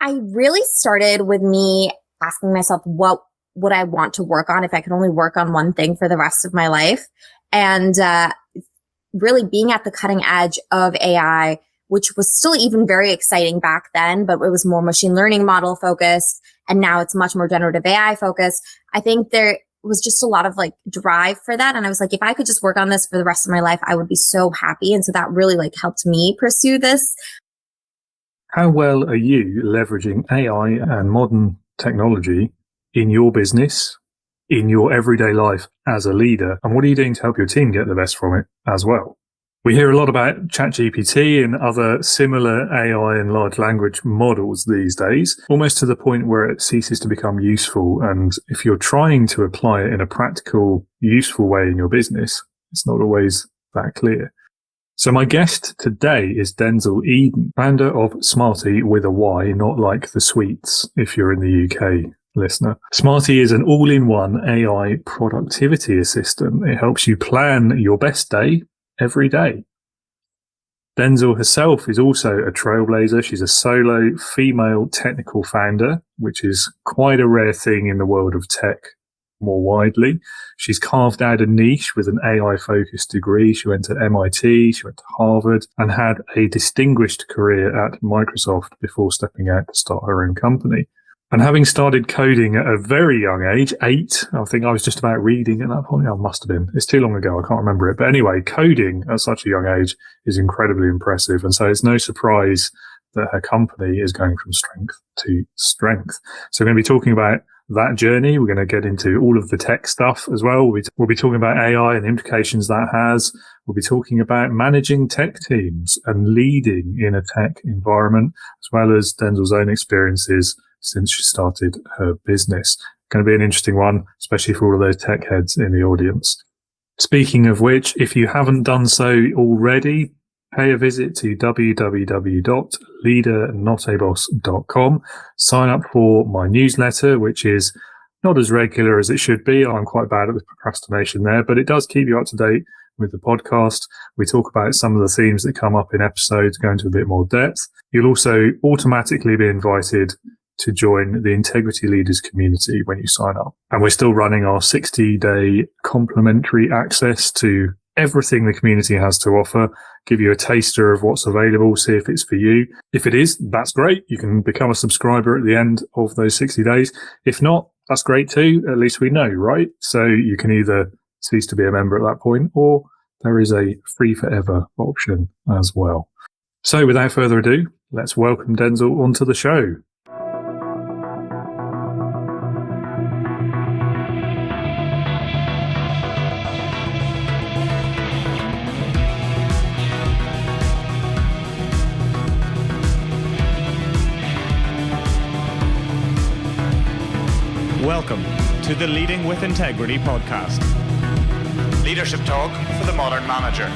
I really started with me asking myself, what would I want to work on if I could only work on one thing for the rest of my life? And really being at the cutting edge of AI, which was still even very exciting back then, but it was more machine learning model focused. And now it's much more generative AI focused. I think there was just a lot of like drive for that. And I was like, if I could just work on this for the rest of my life, I would be so happy. And so that really like helped me pursue this. How well are you leveraging AI and modern technology in your business, in your everyday life as a leader? And what are you doing to help your team get the best from it as well? We hear a lot about ChatGPT and other similar AI and large language models these days, almost to the point where it ceases to become useful. And if you're trying to apply it in a practical, useful way in your business, it's not always that clear. So my guest today is Denzil Eden, founder of Smarty with a Y, not like the sweets if you're in the UK. Listener. Smarty is an all-in-one AI productivity assistant. It helps you plan your best day every day. Denzil herself is also a trailblazer. She's a solo female technical founder, which is quite a rare thing in the world of tech more widely. She's carved out a niche with an AI-focused degree. She went to MIT, she went to Harvard, and had a distinguished career at Microsoft before stepping out to start her own company. And having started coding at a very young age, 8, I think I was just about reading at that point. I must have been. It's too long ago. I can't remember it. But anyway, coding at such a young age is incredibly impressive. And so it's no surprise that her company is going from strength to strength. So we're going to be talking about that journey. We're going to get into all of the tech stuff as well. We'll be talking about AI and the implications that has. We'll be talking about managing tech teams and leading in a tech environment, as well as Denzil's own experiences since she started her business. Going to be an interesting one, especially for all of those tech heads in the audience. Speaking of which, if you haven't done so already, pay a visit to www.leadernotaboss.com. Sign up for my newsletter, which is not as regular as it should be. I'm quite bad at the procrastination there, but it does keep you up to date with the podcast. We talk about some of the themes that come up in episodes, go into a bit more depth. You'll also automatically be invited to join the Integrity Leaders community when you sign up. And we're still running our 60-day complimentary access to everything the community has to offer, give you a taster of what's available, see if it's for you. If it is, that's great. You can become a subscriber at the end of those 60 days. If not, that's great too. At least we know, right? So you can either cease to be a member at that point, or there is a free forever option as well. So without further ado, let's welcome Denzil onto the show. Welcome to the Leading with Integrity podcast. Leadership talk for the modern manager.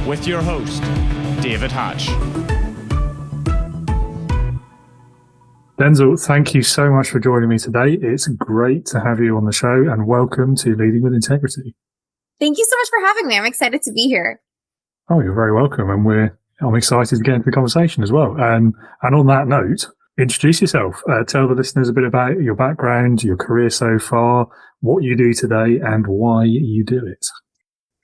With your host, David Hatch. Denzil, thank you so much for joining me today. It's great to have you on the show, and welcome to Leading with Integrity. Thank you so much for having me. I'm excited to be here. Oh, you're very welcome. And I'm excited to get into the conversation as well. And on that note, introduce yourself. Tell the listeners a bit about your background, your career so far, what you do today, and why you do it.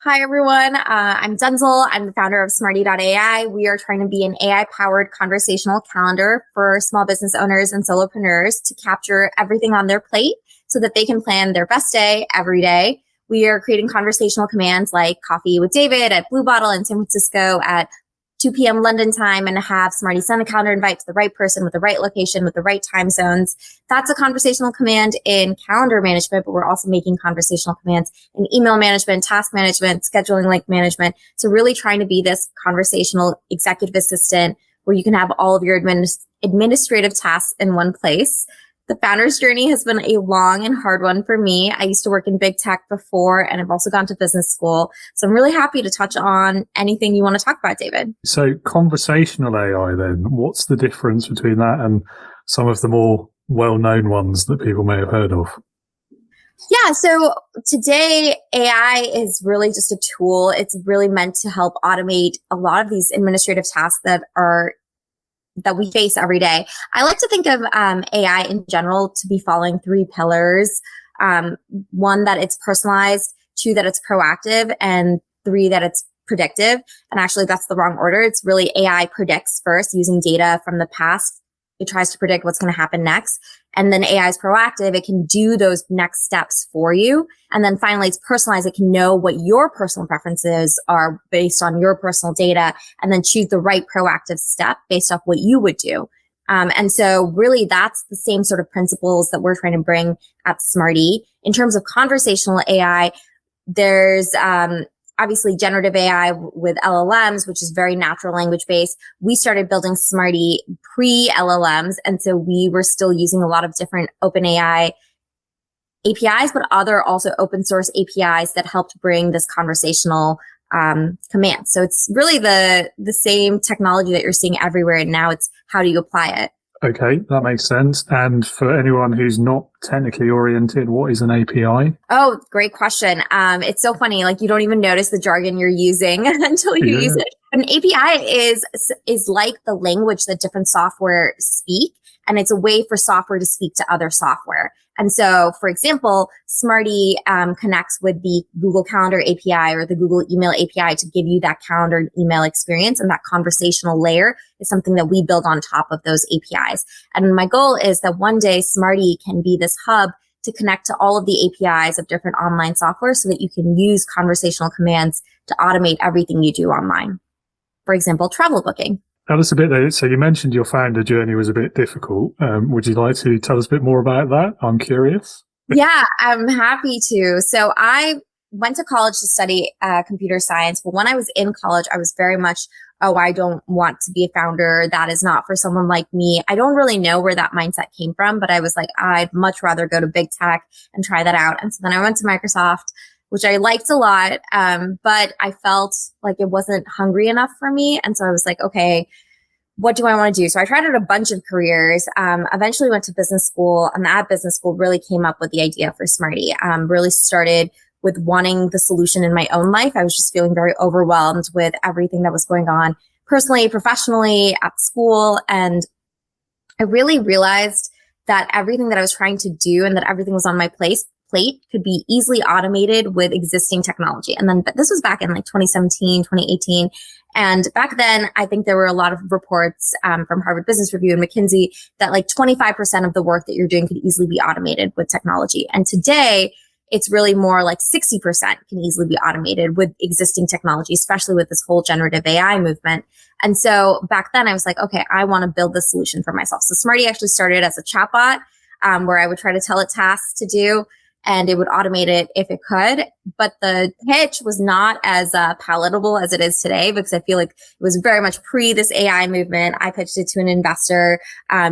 Hi, everyone. I'm Denzil. I'm the founder of Smarty.ai. We are trying to be an AI-powered conversational calendar for small business owners and solopreneurs to capture everything on their plate so that they can plan their best day every day. We are creating conversational commands like Coffee with David at Blue Bottle in San Francisco at 2 p.m. London time, and have Smarty send a calendar invite to the right person with the right location with the right time zones. That's a conversational command in calendar management, but we're also making conversational commands in email management, task management, scheduling link management. So really trying to be this conversational executive assistant where you can have all of your administrative tasks in one place. The founder's journey has been a long and hard one for me. I used to work in big tech before, and I've also gone to business school. So I'm really happy to touch on anything you want to talk about, David. So conversational AI then, what's the difference between that and some of the more well-known ones that people may have heard of? Yeah, so today AI is really just a tool. It's really meant to help automate a lot of these administrative tasks that are that we face every day. I like to think of AI in general to be following 3 pillars. 1, that it's personalized, 2, that it's proactive, and 3, that it's predictive. And actually, that's the wrong order. It's really AI predicts first using data from the past. It tries to predict what's going to happen next. And then AI is proactive. It can do those next steps for you. And then finally, it's personalized. It can know what your personal preferences are based on your personal data and then choose the right proactive step based off what you would do. And so really that's the same sort of principles that we're trying to bring at Smarty. In terms of conversational AI, there's obviously generative AI with LLMs, which is very natural language based. We started building Smarty pre-LLMs. And so we were still using a lot of different OpenAI APIs, but other also open source APIs that helped bring this conversational command. So it's really the same technology that you're seeing everywhere. And now it's how do you apply it? Okay, that makes sense. And for anyone who's not technically oriented, what is an API? Oh, great question. It's so funny. Like you don't even notice the jargon you're using until you use it. An API is like the language that different software speak, and it's a way for software to speak to other software. And so, for example, Smarty connects with the Google Calendar API or the Google Email API to give you that calendar and email experience. And that conversational layer is something that we build on top of those APIs. And my goal is that one day Smarty can be this hub to connect to all of the APIs of different online software so that you can use conversational commands to automate everything you do online. For example, travel booking. Tell us a bit there. So you mentioned your founder journey was a bit difficult. Would you like to tell us a bit more about that? I'm curious. Yeah, I'm happy to. So I went to college to study computer science. But when I was in college, I was very much, I don't want to be a founder. That is not for someone like me. I don't really know where that mindset came from, but I was like, I'd much rather go to big tech and try that out. And so then I went to Microsoft, which I liked a lot. But I felt like it wasn't hungry enough for me. And so I was like, okay, what do I want to do? So I tried out a bunch of careers, eventually went to business school, and at business school really came up with the idea for Smarty. Really started with wanting the solution in my own life. I was just feeling very overwhelmed with everything that was going on personally, professionally, at school. And I really realized that everything that I was trying to do and that everything was on my plate could be easily automated with existing technology. And then this was back in like 2017, 2018. And back then, I think there were a lot of reports from Harvard Business Review and McKinsey that like 25% of the work that you're doing could easily be automated with technology. And today, it's really more like 60% can easily be automated with existing technology, especially with this whole generative AI movement. And so back then, I was like, okay, I want to build this solution for myself. So Smarty actually started as a chatbot where I would try to tell it tasks to do, and it would automate it if it could. But the pitch was not as palatable as it is today, because I feel like it was very much pre this AI movement. I pitched it to an investor.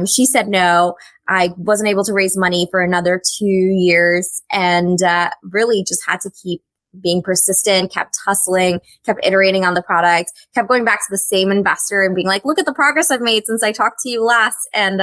She said no. I wasn't able to raise money for another 2 years, and really just had to keep being persistent, kept hustling, kept iterating on the product, kept going back to the same investor and being like, look at the progress I've made since I talked to you last. And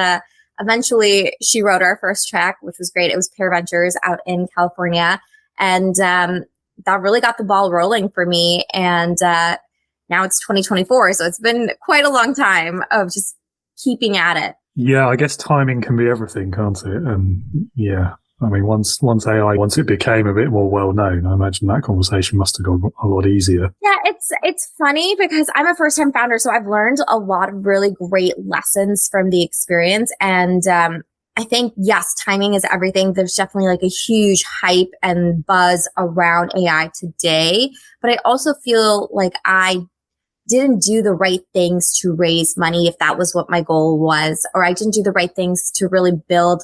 eventually, she wrote our first check, which was great. It was Pear Ventures out in California. And that really got the ball rolling for me. And now it's 2024. So it's been quite a long time of just keeping at it. Yeah, I guess timing can be everything, can't it? And yeah, I mean, once it became a bit more well-known, I imagine that conversation must have gone a lot easier. Yeah, it's funny because I'm a first-time founder, so I've learned a lot of really great lessons from the experience. And I think, yes, timing is everything. There's definitely like a huge hype and buzz around AI today. But I also feel like I didn't do the right things to raise money if that was what my goal was, or I didn't do the right things to really build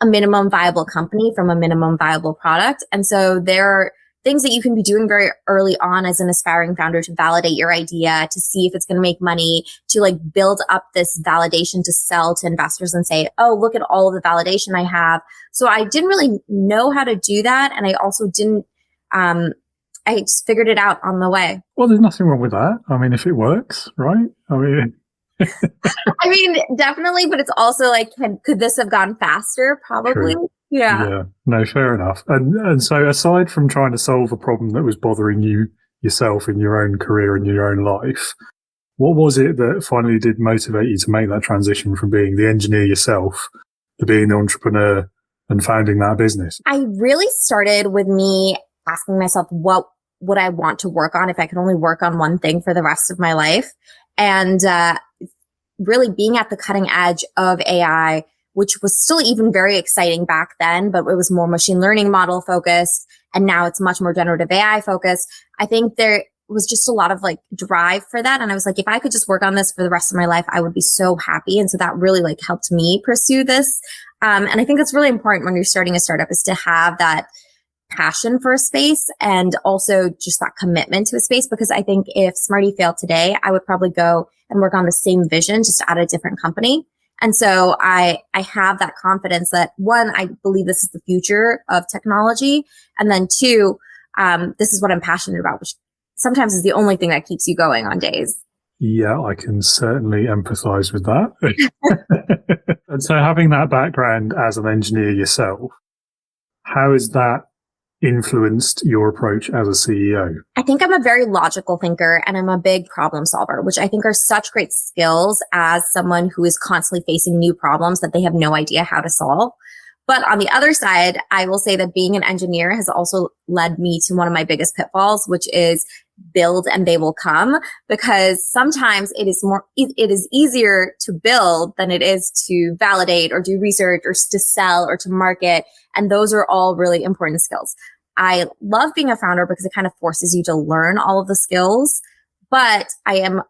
a minimum viable company from a minimum viable product. And so there are things that you can be doing very early on as an aspiring founder to validate your idea, to see if it's going to make money, to like build up this validation to sell to investors and say, oh, look at all of the validation I have. So I didn't really know how to do that. And I also didn't, I just figured it out on the way. Well, there's nothing wrong with that. I mean, if it works, right? I mean, I mean, definitely, but it's also like, could this have gone faster? Probably. True. Yeah. Yeah. No, fair enough. And so aside from trying to solve a problem that was bothering you yourself in your own career and your own life, What was it that finally did motivate you to make that transition from being the engineer yourself to being the entrepreneur and founding that business? I really started with me asking myself, what would I want to work on if I could only work on one thing for the rest of my life? And really being at the cutting edge of AI, which was still even very exciting back then, but it was more machine learning model focused. And now it's much more generative AI focused. I think there was just a lot of like drive for that. And I was like, if I could just work on this for the rest of my life, I would be so happy. And so that really like helped me pursue this. And I think that's really important when you're starting a startup, is to have that passion for a space and also just that commitment to a space. Because I think if Smarty failed today, I would probably go and work on the same vision, just at a different company. And so I have that confidence that, one, I believe this is the future of technology. And then two, this is what I'm passionate about, which sometimes is the only thing that keeps you going on days. Yeah, I can certainly empathize with that. And so having that background as an engineer yourself, how has that influenced your approach as a CEO? I think I'm a very logical thinker and I'm a big problem solver, which I think are such great skills as someone who is constantly facing new problems that they have no idea how to solve. But on the other side, I will say that being an engineer has also led me to one of my biggest pitfalls, which is build and they will come, because sometimes it is easier to build than it is to validate or do research or to sell or to market. And those are all really important skills. I love being a founder because it kind of forces you to learn all of the skills, but I am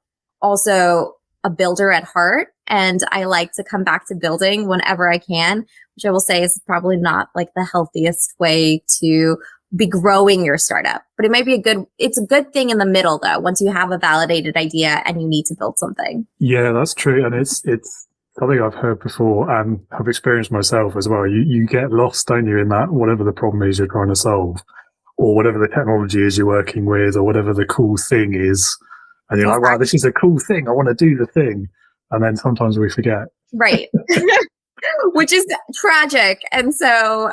also a builder at heart. And I like to come back to building whenever I can, which I will say is probably not like the healthiest way to be growing your startup, but it might be it's a good thing in the middle though, once you have a validated idea and you need to build something. Yeah, that's true. And it's something I've heard before and have experienced myself as well. You get lost, don't you, in that, whatever the problem is you're trying to solve, or whatever the technology is you're working with, or whatever the cool thing is. And you're like, wow, this is a cool thing. I want to do the thing. And then sometimes we forget. Right. Which is tragic. And so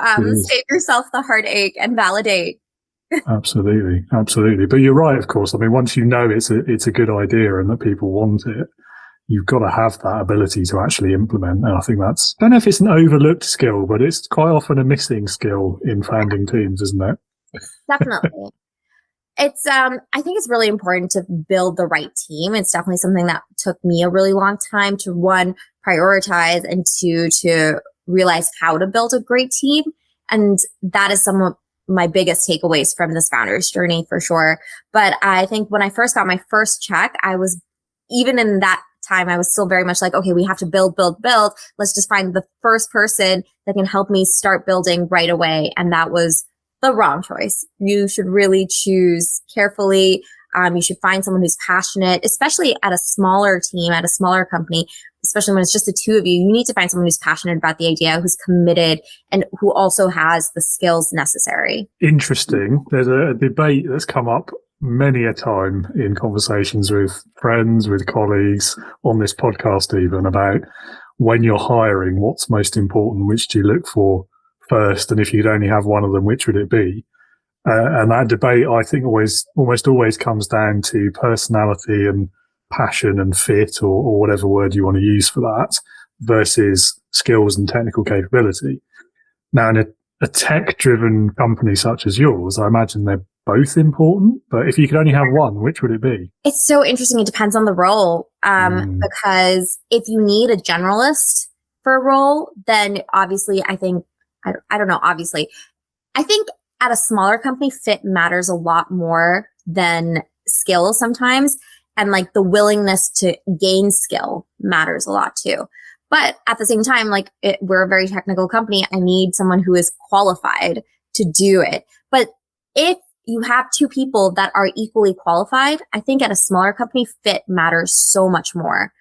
save yourself the heartache and validate. Absolutely. Absolutely. But you're right, of course. I mean, once you know it's a good idea and that people want it, you've got to have that ability to actually implement. And I think I don't know if it's an overlooked skill, but it's quite often a missing skill in founding teams, isn't it? Definitely. It's, I think it's really important to build the right team. It's definitely something that took me a really long time to, one, prioritize, and two, to realize how to build a great team. And that is some of my biggest takeaways from this founder's journey for sure. But I think when I first got my first check, even in that time, I was still very much like, okay, we have to build. Let's just find the first person that can help me start building right away. And that was the wrong choice. You should really choose carefully. You should find someone who's passionate, especially at a smaller team, at a smaller company, especially when it's just the two of you. You need to find someone who's passionate about the idea, who's committed, and who also has the skills necessary. Interesting. There's a debate that's come up many a time in conversations with friends, with colleagues, on this podcast even, about when you're hiring, what's most important, which do you look for first, and if you'd only have one of them, which would it be? And that debate, I think, almost always comes down to personality and passion and fit, or whatever word you want to use for that, versus skills and technical capability. Now, in a tech-driven company such as yours, I imagine they're both important, but if you could only have one, which would it be? It's so interesting. It depends on the role, because if you need a generalist for a role, then obviously I think, I don't know, obviously, I think at a smaller company, fit matters a lot more than skill sometimes. And like the willingness to gain skill matters a lot too. But at the same time, we're a very technical company. I need someone who is qualified to do it. But if you have two people that are equally qualified, I think at a smaller company, fit matters so much more,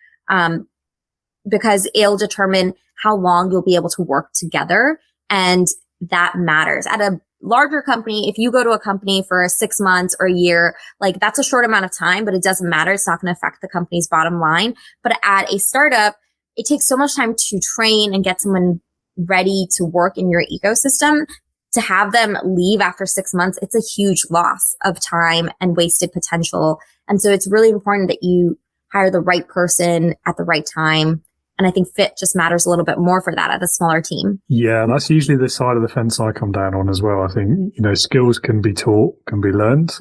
because it'll determine how long you'll be able to work together. And that matters. At a larger company, if you go to a company for 6 months or a year, that's a short amount of time, but it doesn't matter. It's not going to affect the company's bottom line. But at a startup, it takes so much time to train and get someone ready to work in your ecosystem. To have them leave after 6 months, it's a huge loss of time and wasted potential. And so it's really important that you hire the right person at the right time. And I think fit just matters a little bit more for that at a smaller team. Yeah, that's usually the side of the fence I come down on as well. I think, skills can be taught, can be learned.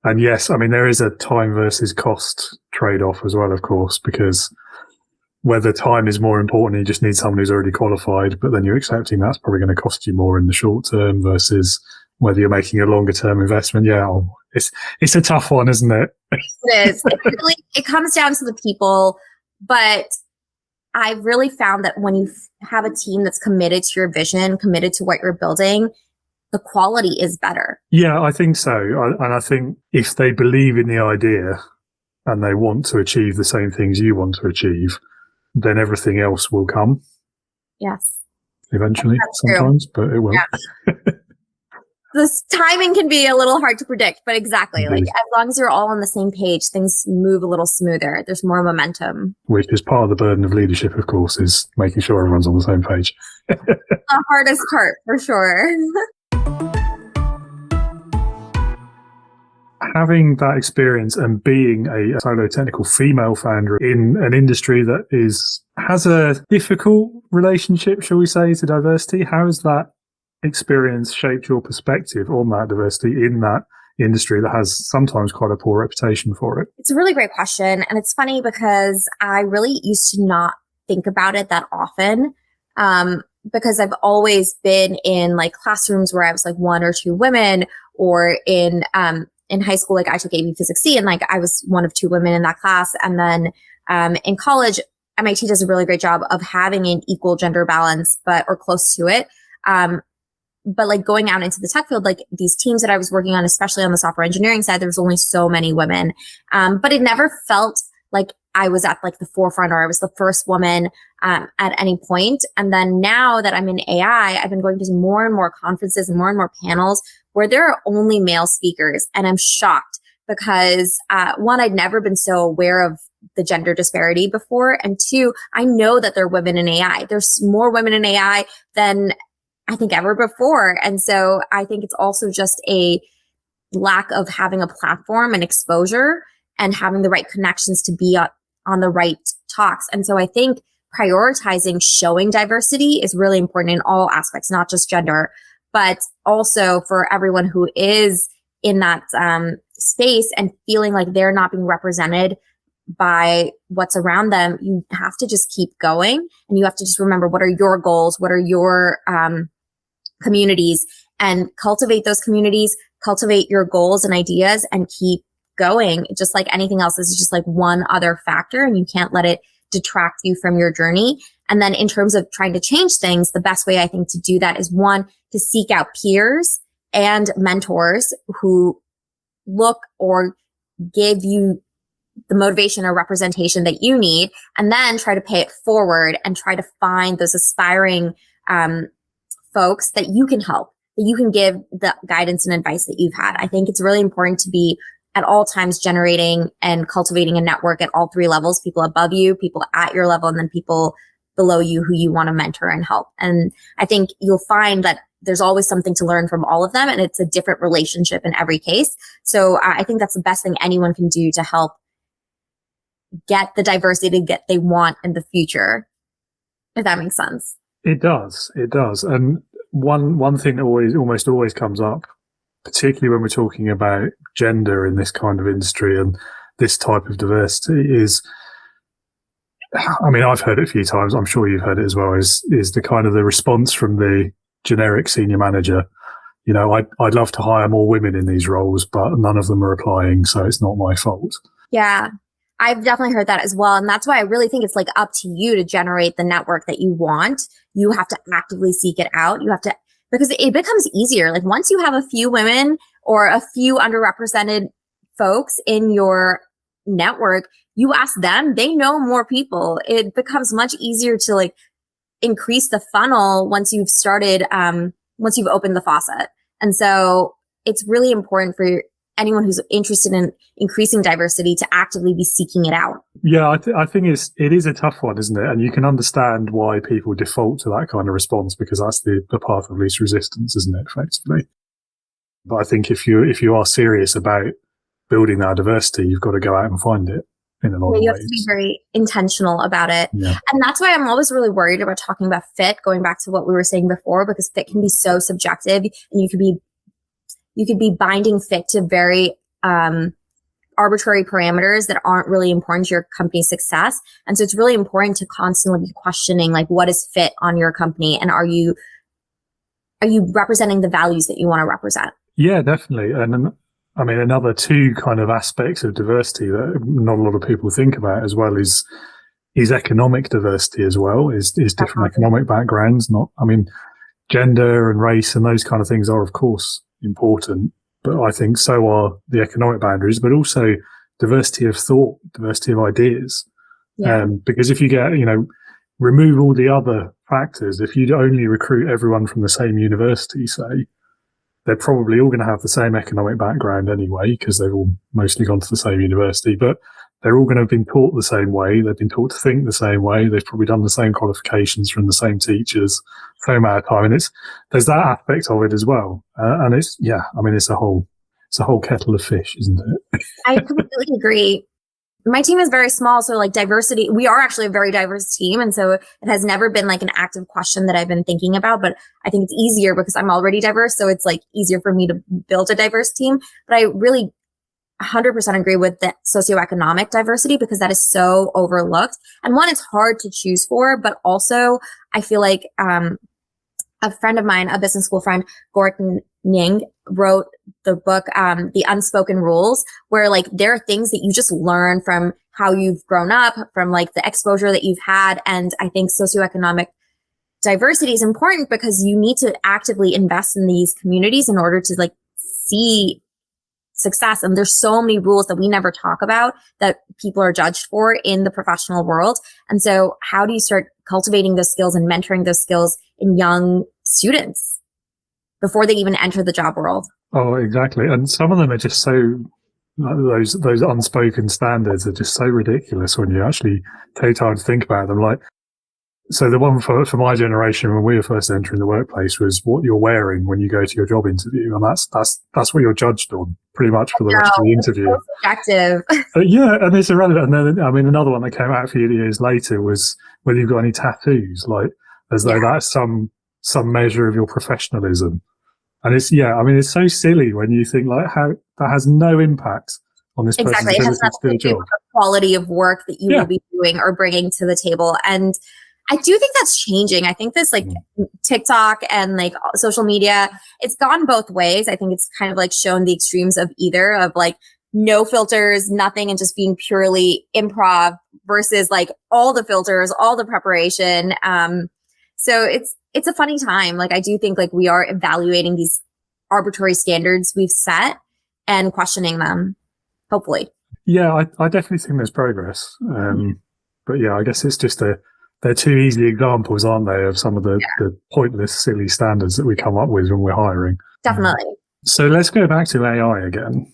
And yes, I mean, there is a time versus cost trade-off as well, of course, because whether time is more important, you just need someone who's already qualified, but then you're accepting that's probably going to cost you more in the short term versus whether you're making a longer term investment. Yeah, it's a tough one, isn't it? It is. It comes down to the people, but I've really found that when you have a team that's committed to your vision, committed to what you're building, the quality is better. Yeah, I think so. And I think if they believe in the idea and they want to achieve the same things you want to achieve, then everything else will come. Yes. Eventually, sometimes, but it will. Yeah. This timing can be a little hard to predict, but exactly. Indeed. Like as long as you're all on the same page, things move a little smoother. There's more momentum. Which is part of the burden of leadership, of course, is making sure everyone's on the same page. The hardest part, for sure. Having that experience and being a solo technical female founder in an industry that has a difficult relationship, shall we say, to diversity, how has that experience shaped your perspective on that diversity in that industry that has sometimes quite a poor reputation for it? It's a really great question. And it's funny because I really used to not think about it that often. Because I've always been in like classrooms where I was like one or two women, or in high school, like I took AP Physics C and like I was one of two women in that class. And then in college, MIT does a really great job of having an equal gender balance, or close to it. But like going out into the tech field, like these teams that I was working on, especially on the software engineering side, there was only so many women. But it never felt like I was at like the forefront or I was the first woman at any point. And then now that I'm in AI, I've been going to more and more conferences and more panels where there are only male speakers. And I'm shocked because one, I'd never been so aware of the gender disparity before. And two, I know that there are women in AI. There's more women in AI than I think ever before. And so I think it's also just a lack of having a platform and exposure and having the right connections to be on the right talks. And so I think prioritizing showing diversity is really important in all aspects, not just gender, but also for everyone who is in that space and feeling like they're not being represented by what's around them. You have to just keep going, and you have to just remember what are your goals, what are your communities, and cultivate those communities, cultivate your goals and ideas, and keep going. Just like anything else, this is just like one other factor, and you can't let it detract you from your journey. And then in terms of trying to change things, the best way I think to do that is one, to seek out peers and mentors who look or give you the motivation or representation that you need, and then try to pay it forward and try to find those aspiring folks that you can help, that you can give the guidance and advice that you've had. I think it's really important to be at all times generating and cultivating a network at all three levels, people above you, people at your level, and then people below you who you want to mentor and help. And I think you'll find that there's always something to learn from all of them, and it's a different relationship in every case. So I think that's the best thing anyone can do to help get the diversity that they want in the future, if that makes sense. It does. And one thing that almost always comes up, particularly when we're talking about gender in this kind of industry and this type of diversity, is, I mean, I've heard it a few times, I'm sure you've heard it as well, is the kind of the response from the generic senior manager. You know, I'd love to hire more women in these roles, but none of them are applying, so it's not my fault. Yeah, I've definitely heard that as well. And that's why I really think it's like up to you to generate the network that you want. You have to actively seek it out. You have to, because it becomes easier. Like once you have a few women or a few underrepresented folks in your network, you ask them, they know more people. It becomes much easier to like increase the funnel once you've started, once you've opened the faucet. And so it's really important for anyone who's interested in increasing diversity to actively be seeking it out. Yeah, I think it is a tough one, isn't it? And you can understand why people default to that kind of response, because that's the path of least resistance, isn't it, effectively? But I think if you are serious about building that diversity, you've got to go out and find it. in a lot of you ways. have to be very intentional about it. Yeah. And that's why I'm always really worried about talking about fit, going back to what we were saying before, because fit can be so subjective, and you could be binding fit to very arbitrary parameters that aren't really important to your company's success. And so it's really important to constantly be questioning, like, what is fit on your company, and are you representing the values that you want to represent? Yeah, definitely. And I mean, another two kind of aspects of diversity that not a lot of people think about as well is economic diversity as well, is different economic backgrounds. Gender and race and those kind of things are, of course, important, but I think so are the economic boundaries, but also diversity of thought, diversity of ideas. Yeah. Because if you get, remove all the other factors, if you only recruit everyone from the same university, say, they're probably all going to have the same economic background anyway, because they've all mostly gone to the same university, but they're all going to have been taught the same way. They've been taught to think the same way. They've probably done the same qualifications from the same teachers, same amount of time. And there's that aspect of it as well. And it's a whole kettle of fish, isn't it? I completely agree. My team is very small, so like diversity, we are actually a very diverse team. And so it has never been like an active question that I've been thinking about, but I think it's easier because I'm already diverse. So it's like easier for me to build a diverse team. But I really 100% agree with the socioeconomic diversity, because that is so overlooked. And one, it's hard to choose for, but also I feel like a friend of mine, a business school friend, Gordon Ning, wrote the book, The Unspoken Rules, where like there are things that you just learn from how you've grown up, from like the exposure that you've had. And I think socioeconomic diversity is important because you need to actively invest in these communities in order to like see success. And there's so many rules that we never talk about that people are judged for in the professional world. And so how do you start cultivating those skills and mentoring those skills in young students before they even enter the job world? Oh, exactly. And some of them are just so, those unspoken standards are just so ridiculous when you actually take time to think about them. Like, so the one for my generation when we were first entering the workplace was what you're wearing when you go to your job interview, and that's what you're judged on pretty much for the rest of the interview. So subjective. Yeah, and it's irrelevant. And then, I mean, another one that came out a few years later was whether you've got any tattoos, like as though that's some measure of your professionalism. And it's so silly when you think like how that has no impact on this person's ability to do a job. The quality of work that you will be doing or bringing to the table. And I do think that's changing. I think this like TikTok and like social media, it's gone both ways. I think it's kind of like shown the extremes of either, of like no filters, nothing, and just being purely improv versus like all the filters, all the preparation. So it's a funny time. Like I do think like we are evaluating these arbitrary standards we've set and questioning them, hopefully. Yeah, I definitely think there's progress. But yeah, I guess it's just they're two easy examples, aren't they, of some of the pointless, silly standards that we come up with when we're hiring. Definitely. So let's go back to AI again.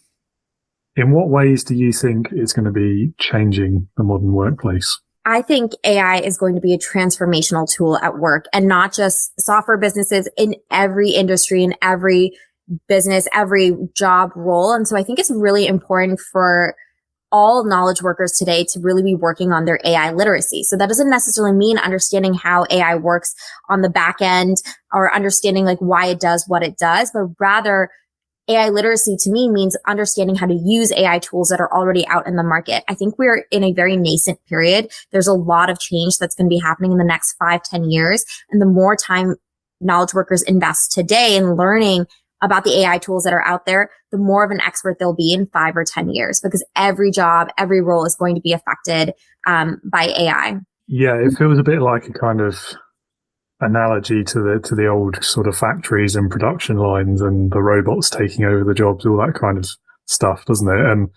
In what ways do you think it's going to be changing the modern workplace? I think AI is going to be a transformational tool at work, and not just software businesses, in every industry, in every business, every job role. And so I think it's really important for all knowledge workers today to really be working on their AI literacy. So that doesn't necessarily mean understanding how AI works on the back end or understanding like why it does what it does, but rather AI literacy to me means understanding how to use AI tools that are already out in the market. I think we're in a very nascent period. There's a lot of change that's going to be happening in the next 5-10 years. And the more time knowledge workers invest today in learning about the AI tools that are out there, the more of an expert they'll be in 5 or 10 years, because every job, every role is going to be affected by AI. Yeah, it feels a bit like a kind of analogy to the old sort of factories and production lines and the robots taking over the jobs, all that kind of stuff, doesn't it? And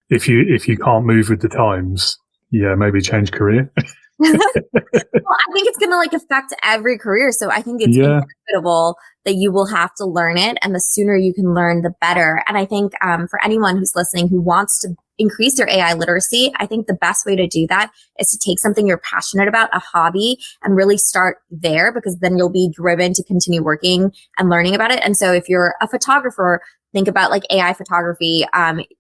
if you can't move with the times, maybe change career. Well, I think it's going to like affect every career. So I think it's inevitable that you will have to learn it, and the sooner you can learn, the better. And I think for anyone who's listening who wants to increase their AI literacy, I think the best way to do that is to take something you're passionate about, a hobby, and really start there, because then you'll be driven to continue working and learning about it. And so if you're a photographer, Think about like AI photography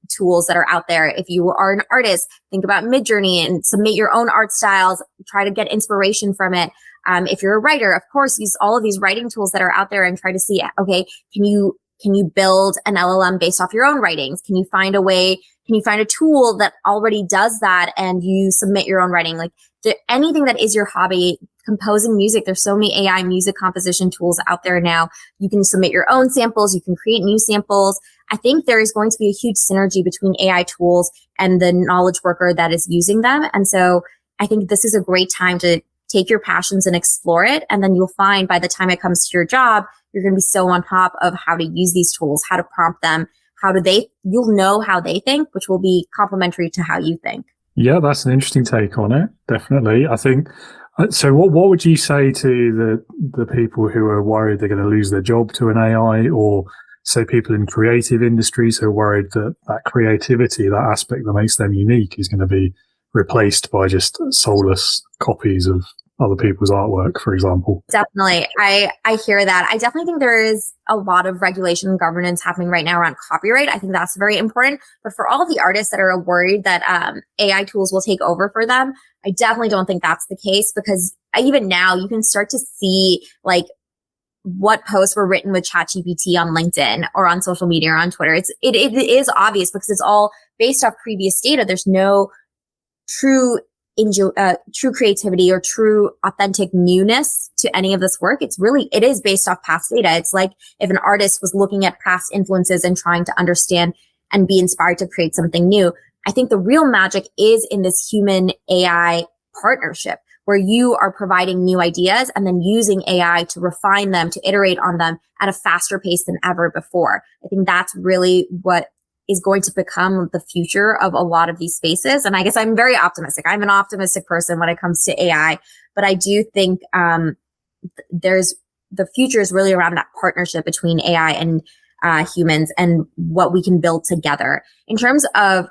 tools that are out there. If you are an artist, think about Midjourney and submit your own art styles. Try to get inspiration from it. If you're a writer, of course, use all of these writing tools that are out there and try to see, okay, can you build an LLM based off your own writings? Can you find a tool that already does that and you submit your own writing? Like anything that is your hobby, composing music, there's so many AI music composition tools out there now. You can submit your own samples. You can create new samples. I think there is going to be a huge synergy between AI tools and the knowledge worker that is using them. And so I think this is a great time to take your passions and explore it. And then you'll find by the time it comes to your job, you're going to be so on top of how to use these tools, how to prompt them, you'll know how they think, which will be complementary to how you think. Yeah, that's an interesting take on it. Definitely. I think, so what would you say to the people who are worried they're going to lose their job to an AI, or say people in creative industries who are worried that creativity, that aspect that makes them unique is going to be replaced by just soulless copies of other people's artwork, for example? Definitely. I hear that. I definitely think there is a lot of regulation and governance happening right now around copyright. I think that's very important. But for all of the artists that are worried that AI tools will take over for them, I definitely don't think that's the case, because even now you can start to see like what posts were written with ChatGPT on LinkedIn or on social media or on Twitter. It is obvious because it's all based off previous data. There's no true creativity or true authentic newness to any of this work. It is based off past data. It's like if an artist was looking at past influences and trying to understand and be inspired to create something new. I think the real magic is in this human AI partnership, where you are providing new ideas and then using AI to refine them, to iterate on them at a faster pace than ever before. I think that's really what is going to become the future of a lot of these spaces. And I guess I'm very optimistic. I'm an optimistic person when it comes to AI, but I do think the future is really around that partnership between AI and humans and what we can build together. In terms of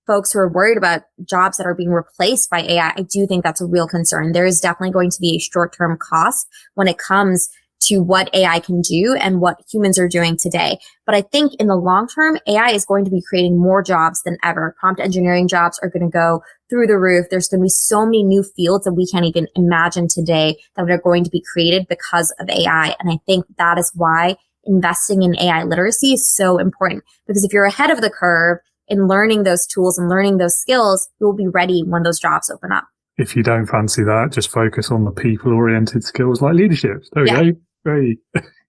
folks who are worried about jobs that are being replaced by AI, I do think that's a real concern. There is definitely going to be a short-term cost when it comes to what AI can do and what humans are doing today. But I think in the long term, AI is going to be creating more jobs than ever. Prompt engineering jobs are going to go through the roof. There's going to be so many new fields that we can't even imagine today that are going to be created because of AI. And I think that is why investing in AI literacy is so important, because if you're ahead of the curve in learning those tools and learning those skills, you'll be ready when those jobs open up. If you don't fancy that, just focus on the people-oriented skills like leadership. There we go. Great.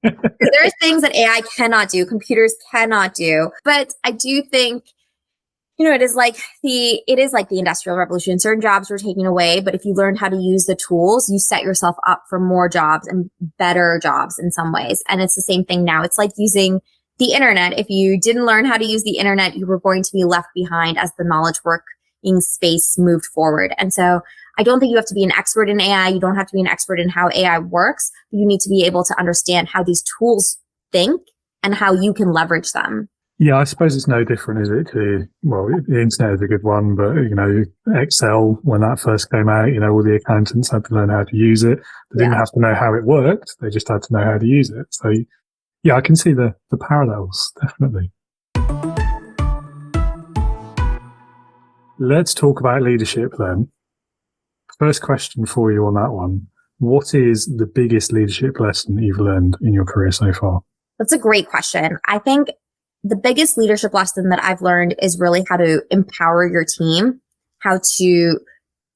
There's things that AI cannot do, computers cannot do. But I do think, it is like the Industrial Revolution. Certain jobs were taken away, but if you learn how to use the tools, you set yourself up for more jobs and better jobs in some ways. And it's the same thing now. It's like using the internet. If you didn't learn how to use the internet, you were going to be left behind as the knowledge working space moved forward. And so I don't think you have to be an expert in AI. You don't have to be an expert in how AI works. But you need to be able to understand how these tools think and how you can leverage them. Yeah, I suppose it's no different, is it? The internet is a good one, but, Excel, when that first came out, all the accountants had to learn how to use it. They didn't have to know how it worked. They just had to know how to use it. So, yeah, I can see the parallels, definitely. Let's talk about leadership then. First question for you on that one. What is the biggest leadership lesson you've learned in your career so far? That's a great question. I think the biggest leadership lesson that I've learned is really how to empower your team, how to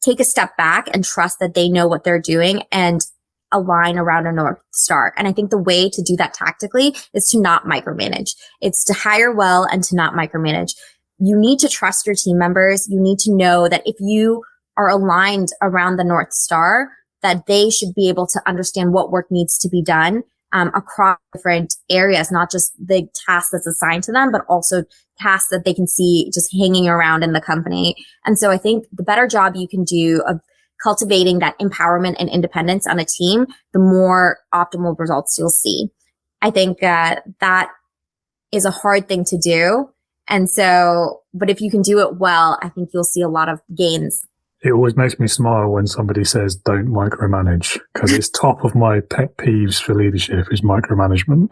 take a step back and trust that they know what they're doing and align around a North Star. And I think the way to do that tactically is to not micromanage. It's to hire well and to not micromanage. You need to trust your team members. You need to know that if you are aligned around the North Star, that they should be able to understand what work needs to be done across different areas, not just the task that's assigned to them, but also tasks that they can see just hanging around in the company. And so I think the better job you can do of cultivating that empowerment and independence on a team, the more optimal results you'll see. I think that is a hard thing to do. And so, but if you can do it well, I think you'll see a lot of gains. It always makes me smile when somebody says, don't micromanage, because it's top of my pet peeves for leadership is micromanagement.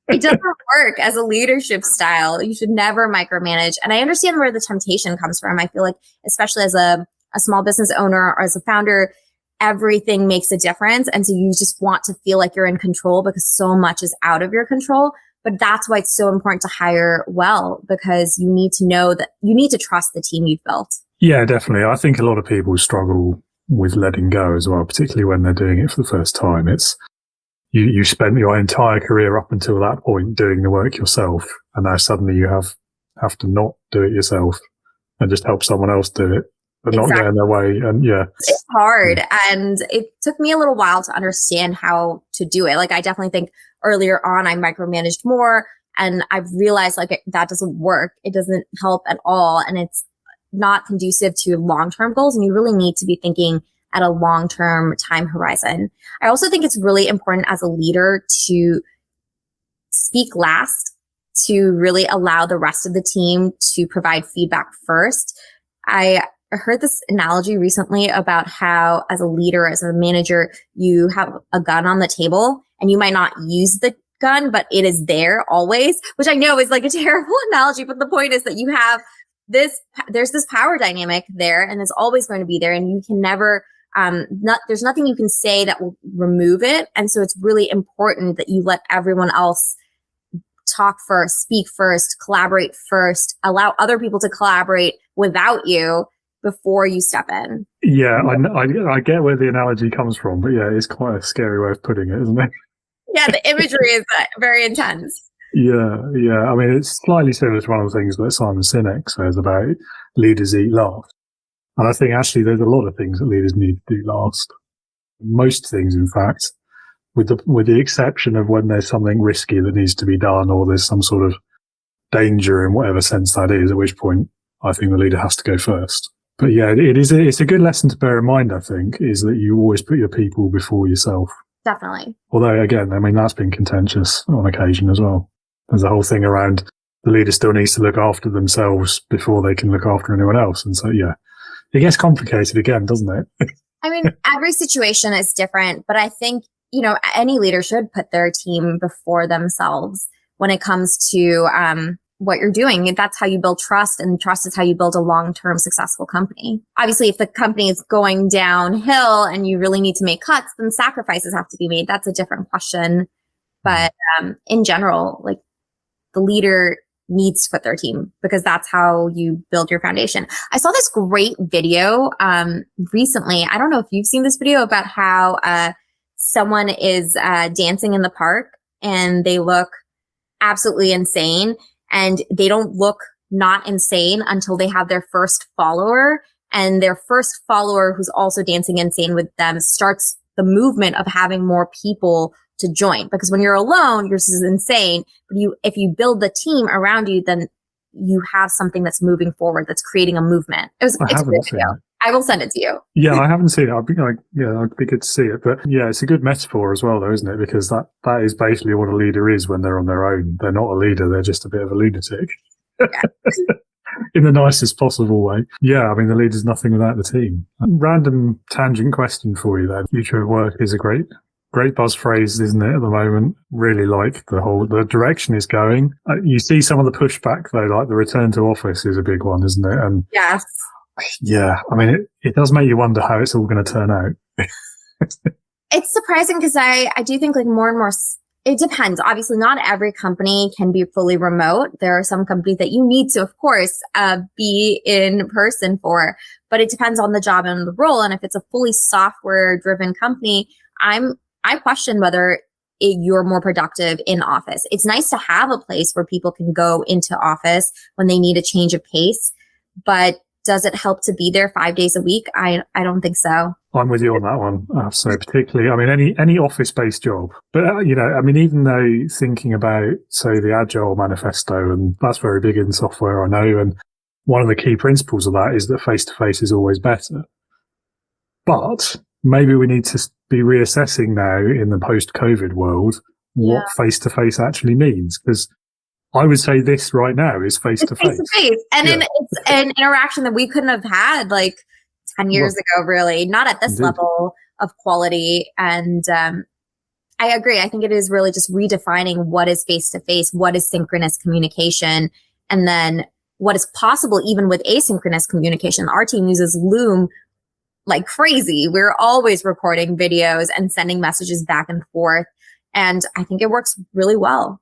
It doesn't work as a leadership style. You should never micromanage. And I understand where the temptation comes from. I feel like, especially as a small business owner or as a founder, everything makes a difference. And so you just want to feel like you're in control because so much is out of your control. But that's why it's so important to hire well, because you need to know that you need to trust the team you've built. Yeah, definitely. I think a lot of people struggle with letting go as well, particularly when they're doing it for the first time. It's you spent your entire career up until that point doing the work yourself, and now suddenly you have to not do it yourself and just help someone else do it, but not get in their way. And it's hard. And it took me a little while to understand how to do it. Like, I definitely think earlier on I micromanaged more, and I've realized like that doesn't work. It doesn't help at all. And it's not conducive to long-term goals. And you really need to be thinking at a long-term time horizon. I also think it's really important as a leader to speak last, to really allow the rest of the team to provide feedback first. I heard this analogy recently about how as a leader, as a manager, you have a gun on the table and you might not use the gun, but it is there always, which I know is like a terrible analogy. But the point is that you have there's this power dynamic there, and it's always going to be there, and you can never there's nothing you can say that will remove it. And so it's really important that you let everyone else talk first, speak first, collaborate first, allow other people to collaborate without you before you step in. Yeah, I get where the analogy comes from, but yeah, it's quite a scary way of putting it, isn't it? Yeah, the imagery is very intense. Yeah. I mean, it's slightly similar to one of the things that Simon Sinek says about leaders eat last. And I think actually there's a lot of things that leaders need to do last. Most things, in fact, with the exception of when there's something risky that needs to be done, or there's some sort of danger in whatever sense that is, at which point I think the leader has to go first. But yeah, it's a good lesson to bear in mind, I think, is that you always put your people before yourself. Definitely. Although, again, I mean, that's been contentious on occasion as well. There's a whole thing around the leader still needs to look after themselves before they can look after anyone else. And so, yeah, it gets complicated again, doesn't it? I mean, every situation is different, but I think, any leader should put their team before themselves when it comes to what you're doing. That's how you build trust, and trust is how you build a long-term successful company. Obviously, if the company is going downhill and you really need to make cuts, then sacrifices have to be made. That's a different question. But in general, like, the leader needs to put their team, because that's how you build your foundation. I saw this great video recently. I don't know if you've seen this video about how someone is dancing in the park and they look absolutely insane, and they don't look not insane until they have their first follower, and their first follower who's also dancing insane with them starts the movement of having more people to join. Because when you're alone, yours is insane. But if you build the team around you, then you have something that's moving forward, that's creating a movement. It's a great video. I will send it to you. Yeah, I haven't seen it. I'd be good to see it. But yeah, it's a good metaphor as well, though, isn't it? Because that is basically what a leader is when they're on their own. They're not a leader. They're just a bit of a lunatic. Yeah. In the nicest possible way. Yeah, I mean, the leader's nothing without the team. Random tangent question for you then. Future of work is a great buzz phrase, isn't it, at the moment? Really like the direction is going. You see some of the pushback, though, like the return to office is a big one, isn't it? And yes. Yeah, I mean, it does make you wonder how it's all going to turn out. It's surprising because I do think like more and more, it depends. Obviously, not every company can be fully remote. There are some companies that you need to, of course, be in person for, but it depends on the job and the role. And if it's a fully software driven company, I question whether you're more productive in office. It's nice to have a place where people can go into office when they need a change of pace, but does it help to be there 5 days a week? I don't think so. I'm with you on that one. So particularly, I mean, any office-based job. But, I mean, even though thinking about, say, the Agile Manifesto, and that's very big in software, I know, and one of the key principles of that is that face-to-face is always better. But maybe we need to be reassessing now in the post-COVID world what face-to-face actually means, because I would say this right now is face-to-face. And it's an interaction that we couldn't have had like 10 years ago, really, not at this level of quality. And I agree. I think it is really just redefining what is face-to-face, what is synchronous communication, and then what is possible even with asynchronous communication. Our team uses Loom like crazy. We're always recording videos and sending messages back and forth. And I think it works really well.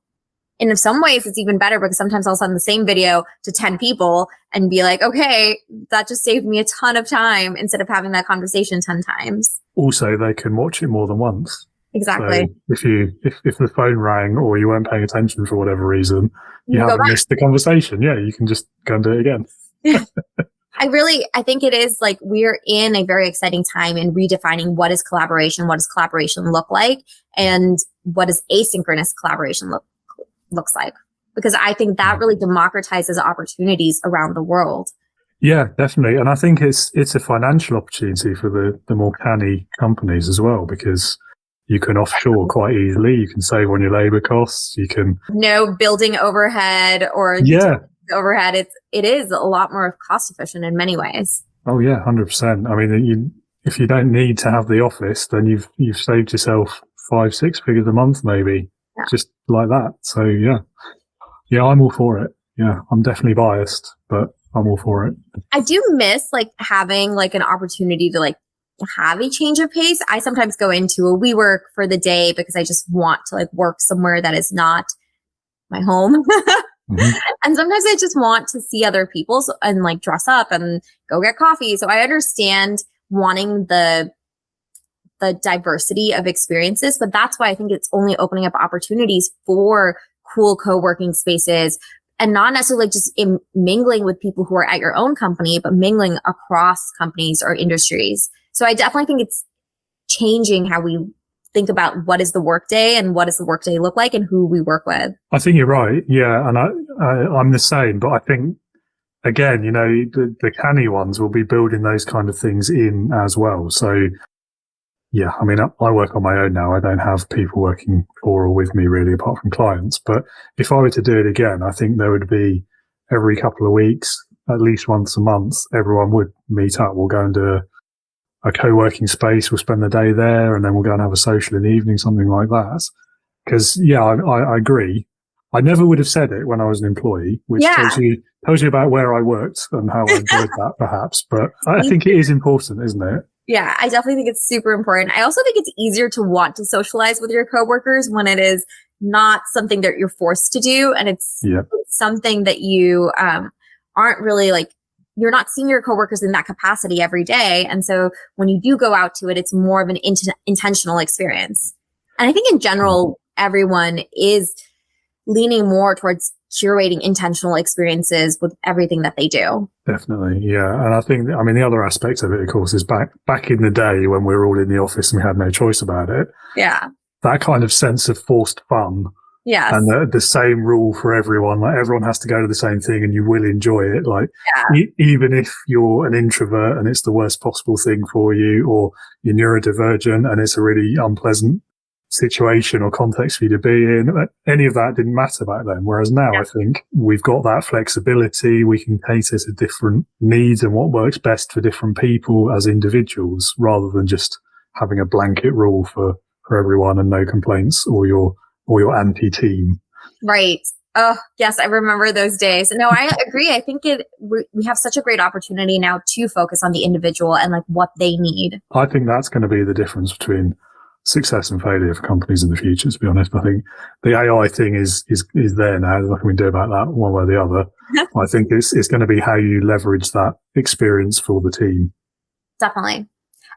And in some ways, it's even better because sometimes I'll send the same video to 10 people and be like, okay, that just saved me a ton of time instead of having that conversation 10 times. Also, they can watch it more than once. Exactly. So if the phone rang or you weren't paying attention for whatever reason, you haven't missed the conversation. Yeah, you can just go and do it again. I think it is like we're in a very exciting time in redefining what is collaboration look like, and what does asynchronous collaboration looks like. Because I think that really democratizes opportunities around the world. Yeah, definitely. And I think it's a financial opportunity for the more canny companies as well, because you can offshore quite easily. You can save on your labor costs. You can no building overhead or overhead. It is a lot more cost efficient in many ways. Oh yeah, 100%. I mean, if you don't need to have the office, then you've saved yourself 5-6 figures a month, maybe, just like that. So yeah, I'm all for it. Yeah, I'm definitely biased, but I'm all for it. I do miss like having like an opportunity to like have a change of pace. I sometimes go into a WeWork for the day because I just want to like work somewhere that is not my home. Mm-hmm. And sometimes I just want to see other people and like dress up and go get coffee. So I understand wanting the diversity of experiences, but that's why I think it's only opening up opportunities for cool co-working spaces, and not necessarily just mingling with people who are at your own company, but mingling across companies or industries. So I definitely think it's changing how we think about what is the workday and what does the workday look like and who we work with. I think you're right. Yeah. And I'm the same, but I think, again, the canny ones will be building those kind of things in as well. So yeah, I mean, I work on my own now. I don't have people working for or with me really, apart from clients. But if I were to do it again, I think there would be every couple of weeks, at least once a month, everyone would meet up. We'll go and do a co-working space. We'll spend the day there, and then we'll go and have a social in the evening, something like that. Because yeah, I agree. I never would have said it when I was an employee, which tells you about where I worked and how I enjoyed that, perhaps. But I think it is important, isn't it? Yeah, I definitely think it's super important. I also think it's easier to want to socialize with your coworkers when it is not something that you're forced to do, and it's something that you aren't really like. You're not seeing your coworkers in that capacity every day, and so when you do go out to it, it's more of an intentional experience. And I think in general, everyone is leaning more towards curating intentional experiences with everything that they do. Definitely, yeah. And I think, I mean, the other aspect of it, of course, is back in the day when we were all in the office and we had no choice about it. Yeah. That kind of sense of forced fun. Yes. And the same rule for everyone. Like, everyone has to go to the same thing and you will enjoy it. Like, even if you're an introvert and it's the worst possible thing for you, or you're neurodivergent and it's a really unpleasant situation or context for you to be in, any of that didn't matter back then. Whereas now I think we've got that flexibility. We can cater to different needs and what works best for different people as individuals, rather than just having a blanket rule for everyone and no complaints, or your anti-team. Right. Oh, yes. I remember those days. No, I agree. I think we have such a great opportunity now to focus on the individual and like what they need. I think that's going to be the difference between success and failure for companies in the future, to be honest. I think the AI thing is there now. There's nothing we can do about that one way or the other. I think it's going to be how you leverage that experience for the team. Definitely.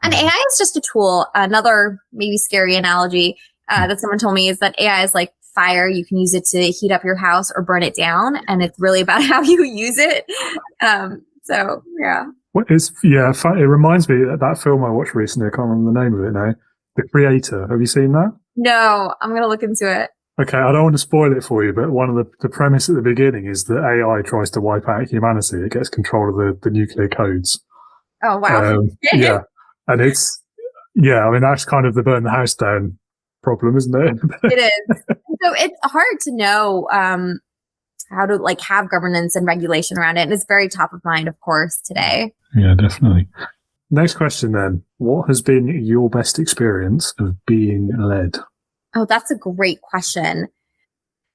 And AI is just a tool. Another maybe scary analogy that someone told me is that AI is like fire. You can use it to heat up your house or burn it down. And it's really about how you use it. So, yeah. It reminds me of that film I watched recently. I can't remember the name of it now. The Creator. Have you seen that? No, I'm going to look into it. Okay, I don't want to spoil it for you, but one of the premise at the beginning is that AI tries to wipe out humanity. It gets control of the nuclear codes. Oh, wow. Yeah. And I mean, that's kind of the burn the house down problem, isn't it? It is. So it's hard to know how to like have governance and regulation around it. And it's very top of mind, of course, today. Yeah, definitely. Next question then. What has been your best experience of being led? Oh, that's a great question.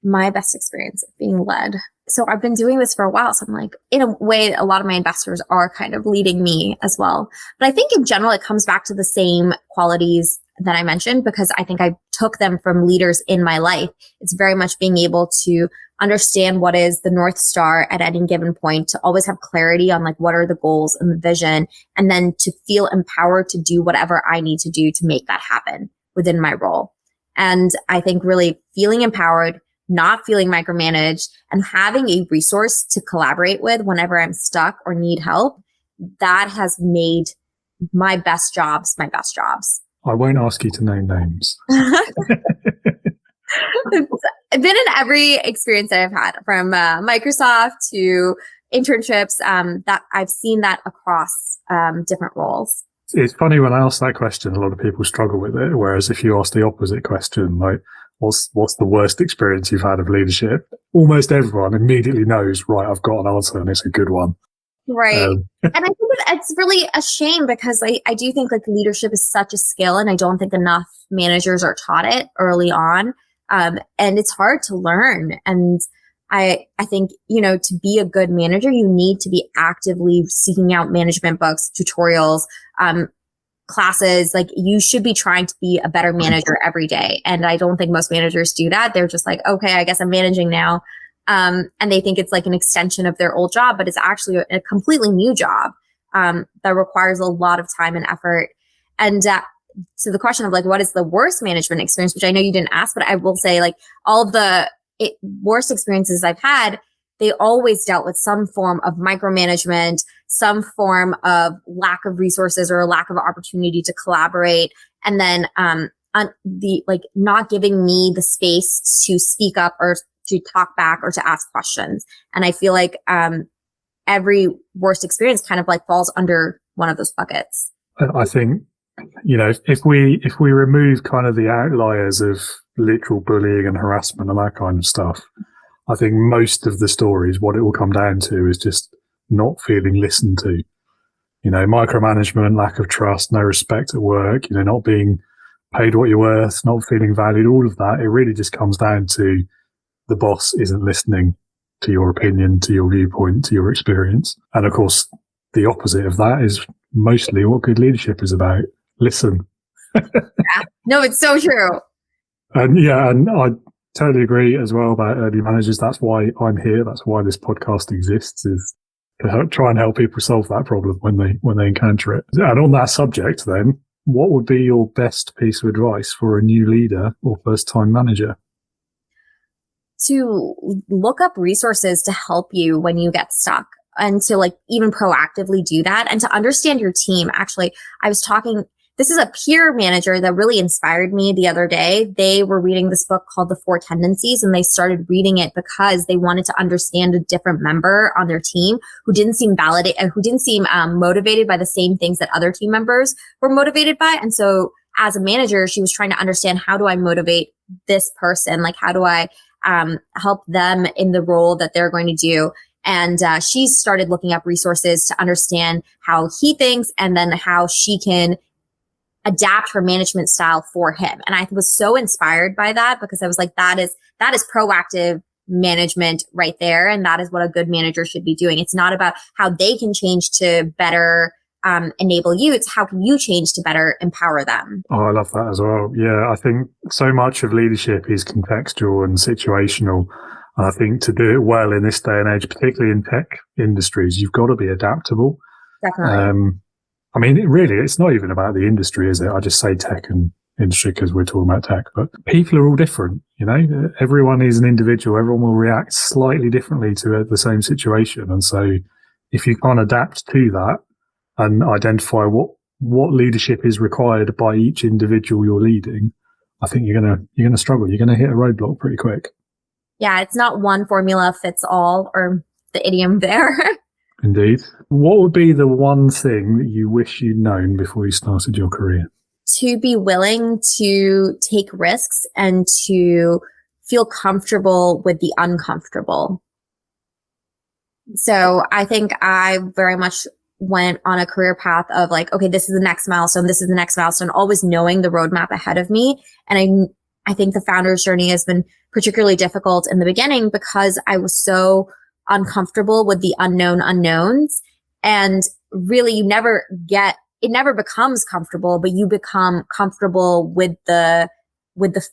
My best experience of being led. So I've been doing this for a while. So I'm like, in a way, a lot of my investors are kind of leading me as well. But I think in general, it comes back to the same qualities that I mentioned, because I think I took them from leaders in my life. It's very much being able to understand what is the North Star at any given point, to always have clarity on like what are the goals and the vision, and then to feel empowered to do whatever I need to do to make that happen within my role. And I think really feeling empowered, not feeling micromanaged, and having a resource to collaborate with whenever I'm stuck or need help, that has made my best jobs my best jobs. I won't ask you to name names. I've been in every experience that I've had, from Microsoft to internships, that I've seen that across different roles. It's funny when I ask that question, a lot of people struggle with it. Whereas if you ask the opposite question, like, what's the worst experience you've had of leadership? Almost everyone immediately knows, right, I've got an answer and it's a good one. Right. And I think it's really a shame, because I do think like leadership is such a skill, and I don't think enough managers are taught it early on. And it's hard to learn. And I think, to be a good manager, you need to be actively seeking out management books, tutorials, classes. Like, you should be trying to be a better manager every day. And I don't think most managers do that. They're just like, okay, I guess I'm managing now. And they think it's like an extension of their old job, but it's actually a completely new job, that requires a lot of time and effort. And, to the question of like, what is the worst management experience, which I know you didn't ask, but I will say like all of the worst experiences I've had, they always dealt with some form of micromanagement, some form of lack of resources or a lack of opportunity to collaborate. And then, not giving me the space to speak up or to talk back or to ask questions. And I feel like, every worst experience kind of like falls under one of those buckets. I think, if we remove kind of the outliers of literal bullying and harassment and that kind of stuff, I think most of the stories, what it will come down to is just not feeling listened to. Micromanagement, lack of trust, no respect at work, not being paid what you're worth, not feeling valued, all of that. It really just comes down to the boss isn't listening to your opinion, to your viewpoint, to your experience. And of course, the opposite of that is mostly what good leadership is about. Listen. Yeah. No, it's so true. And I totally agree as well about early managers. That's why I'm here. That's why this podcast exists, is to try and help people solve that problem when they encounter it. And on that subject then, what would be your best piece of advice for a new leader or first-time manager? To look up resources to help you when you get stuck, and to like even proactively do that, and to understand your team. Actually, this is a peer manager that really inspired me the other day. They were reading this book called The Four Tendencies, and they started reading it because they wanted to understand a different member on their team who didn't seem motivated by the same things that other team members were motivated by. And so as a manager, she was trying to understand, how do I motivate this person? Like, how do I help them in the role that they're going to do? And she started looking up resources to understand how he thinks, and then how she can adapt her management style for him. And I was so inspired by that, because I was like, that is proactive management right there. And that is what a good manager should be doing. It's not about how they can change to better enable you. It's how can you change to better empower them. Oh, I love that as well. Yeah, I think so much of leadership is contextual and situational. And I think to do it well in this day and age, particularly in tech industries, you've got to be adaptable. Definitely. Really, it's not even about the industry, is it? I just say tech and industry because we're talking about tech, but people are all different. Everyone is an individual. Everyone will react slightly differently to the same situation. And so if you can't adapt to that and identify what leadership is required by each individual you're leading, I think you're gonna struggle. You're gonna hit a roadblock pretty quick. Yeah, it's not one formula fits all, or the idiom there. Indeed. What would be the one thing that you wish you'd known before you started your career? To be willing to take risks and to feel comfortable with the uncomfortable. So I think I very much went on a career path of like, okay, this is the next milestone. This is the next milestone, always knowing the roadmap ahead of me. And I think the founder's journey has been particularly difficult in the beginning because I was so uncomfortable with the unknown unknowns. And really it never becomes comfortable, but you become comfortable with the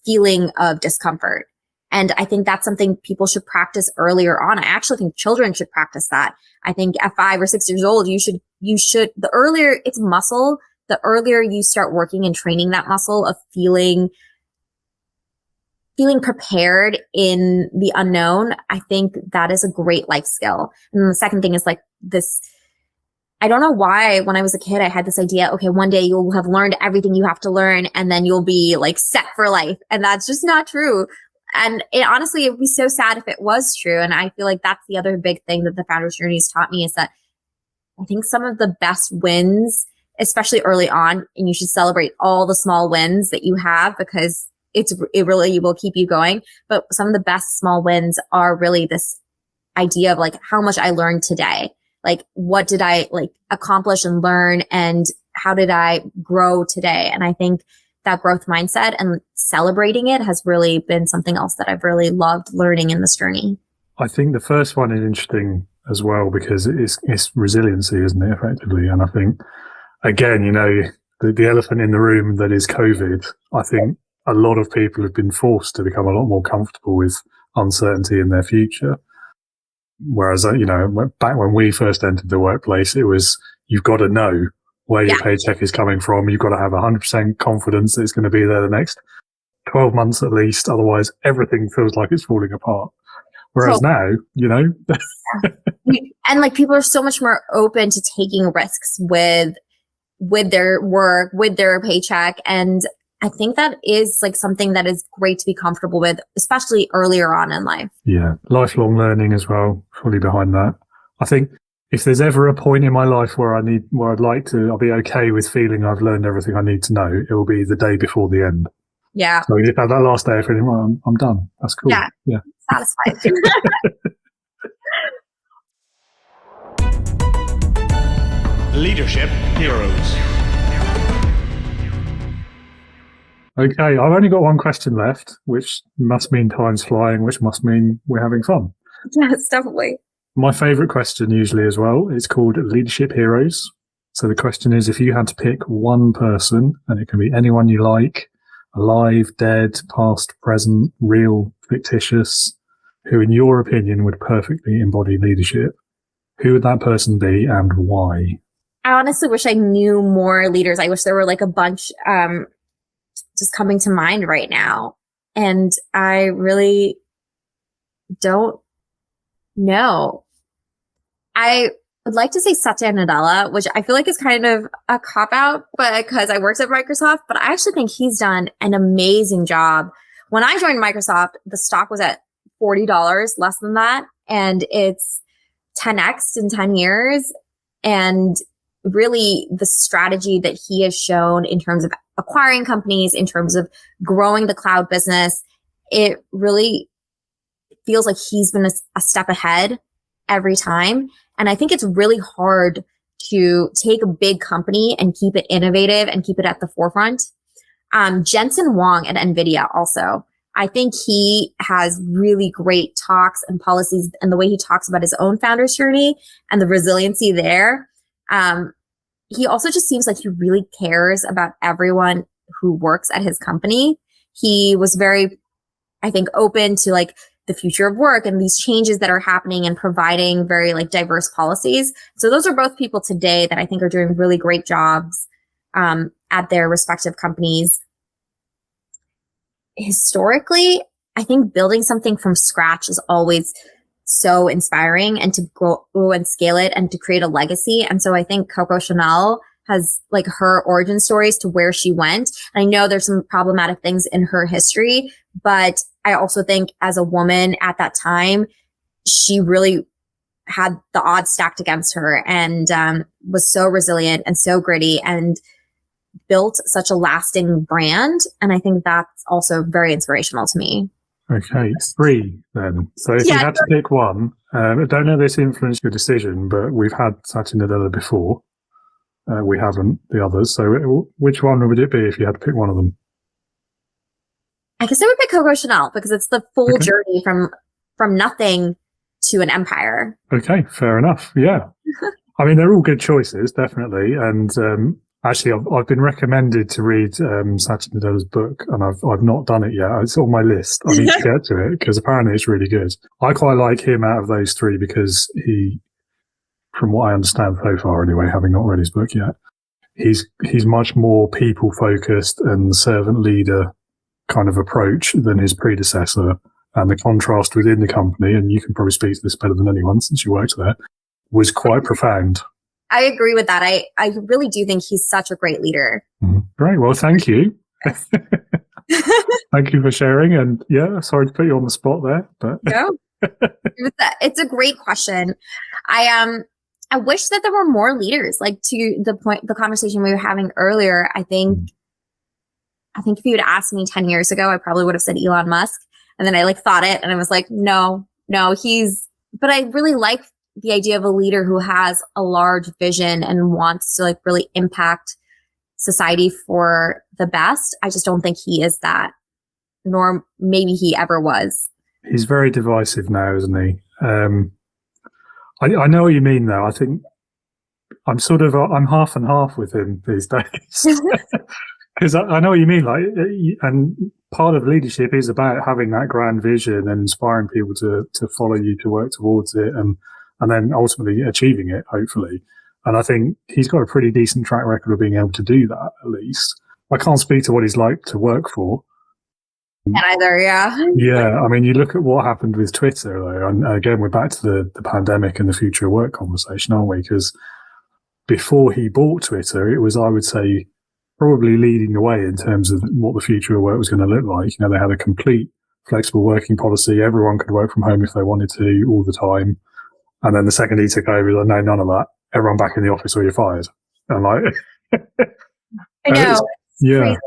feeling of discomfort. And I think that's something people should practice earlier on. I actually think children should practice that. I think at 5 or 6 years old, you should, the earlier it's muscle, the earlier you start working and training that muscle of feeling prepared in the unknown. I think that is a great life skill. And then the second thing is like this, I don't know why when I was a kid, I had this idea, okay, one day you'll have learned everything you have to learn and then you'll be like set for life. And that's just not true. And honestly, it would be so sad if it was true. And I feel like that's the other big thing that the founder's journey has taught me is that I think some of the best wins, especially early on, and you should celebrate all the small wins that you have because it really will keep you going. But some of the best small wins are really this idea of like how much I learned today. Like, what did I like accomplish and learn and how did I grow today? And I think that growth mindset and celebrating it has really been something else that I've really loved learning in this journey. I think the first one is interesting as well because it's resiliency, isn't it, effectively? And I think, again, you know, the elephant in the room that is COVID, I think a lot of people have been forced to become a lot more comfortable with uncertainty in their future. Whereas, you know, back when we first entered the workplace, it was, you've got to know where your paycheck is coming from. You've got to have 100% confidence that it's going to be there the next 12 months at least. Otherwise, everything feels like it's falling apart. Whereas now, you know. And like people are so much more open to taking risks with their work, with their paycheck. And I think that is like something that is great to be comfortable with, especially earlier on in life. Yeah. Lifelong learning as well, fully behind that. I think if there's ever a point in my life where I'll be okay with feeling I've learned everything I need to know, it will be the day before the end. Yeah. So if I have that last day of feeling, well, I'm done. That's cool. Yeah. Satisfied. Leadership Heroes. Okay, I've only got one question left, which must mean time's flying, which must mean we're having fun. Yes, definitely. My favourite question usually as well is called Leadership Heroes. So the question is, if you had to pick one person, and it can be anyone you like, alive, dead, past, present, real, fictitious, who in your opinion would perfectly embody leadership, who would that person be and why? I honestly wish I knew more leaders. I wish there were like a bunch just coming to mind right now. And I really don't know. I would like to say Satya Nadella, which I feel like is kind of a cop-out, but because I worked at Microsoft, but I actually think he's done an amazing job. When I joined Microsoft, the stock was at $40, less than that, and it's 10x in 10 years. And really the strategy that he has shown in terms of acquiring companies, in terms of growing the cloud business, it really feels like he's been a step ahead every time. And I think it's really hard to take a big company and keep it innovative and keep it at the forefront. Jensen Huang at NVIDIA also. I think he has really great talks and policies, and the way he talks about his own founder's journey and the resiliency there. He also just seems like he really cares about everyone who works at his company. He was very, I think, open to like the future of work and these changes that are happening and providing very like diverse policies. So those are both people today that I think are doing really great jobs at their respective companies. Historically, I think building something from scratch is always so inspiring, and to grow and scale it and to create a legacy. And so I think Coco Chanel has like her origin stories to where she went. And I know there's some problematic things in her history, but I also think as a woman at that time, she really had the odds stacked against her and was so resilient and so gritty and built such a lasting brand. And I think that's also very inspirational to me. Okay, 3 then. So if you had to pick one, I don't know if this influenced your decision, but we've had Satya Nadella before. We haven't the others. So which one would it be if you had to pick one of them? I guess I would pick Coco Chanel because it's the full journey from nothing to an empire. Okay, fair enough. Yeah. I mean, they're all good choices, definitely. And actually, I've been recommended to read Satya Nadella's book, and I've not done it yet. It's on my list. I need to get to it because apparently it's really good. I quite like him out of those three because he, from what I understand so far anyway, having not read his book yet, he's much more people focused and servant leader kind of approach than his predecessor. And the contrast within the company, and you can probably speak to this better than anyone since you worked there, was quite profound. I agree with that. I really do think he's such a great leader. Great. Well, thank you. Thank you for sharing. And yeah, sorry to put you on the spot there, but no, it's a great question. I wish that there were more leaders. Like to the conversation we were having earlier. I think if you had asked me 10 years ago, I probably would have said Elon Musk. And then I thought it and I was like, no, but I really like the idea of a leader who has a large vision and wants to really impact society for the best. I just don't think he is that, nor maybe he ever was. He's very divisive now, isn't he? I know what you mean though. I think I'm half and half with him these days. Because I know what you mean, and part of leadership is about having that grand vision and inspiring people to follow you, to work towards it, and then ultimately achieving it, hopefully. And I think he's got a pretty decent track record of being able to do that, at least. I can't speak to what he's like to work for. Either, yeah. Yeah, I mean, you look at what happened with Twitter, though, and again, we're back to the pandemic and the future of work conversation, aren't we? Because before he bought Twitter, it was, I would say, probably leading the way in terms of what the future of work was going to look like. They had a complete flexible working policy. Everyone could work from home if they wanted to all the time. And then the second he took over, he was like, no, none of that. Everyone back in the office or you're fired. And I know. Yeah. Crazy.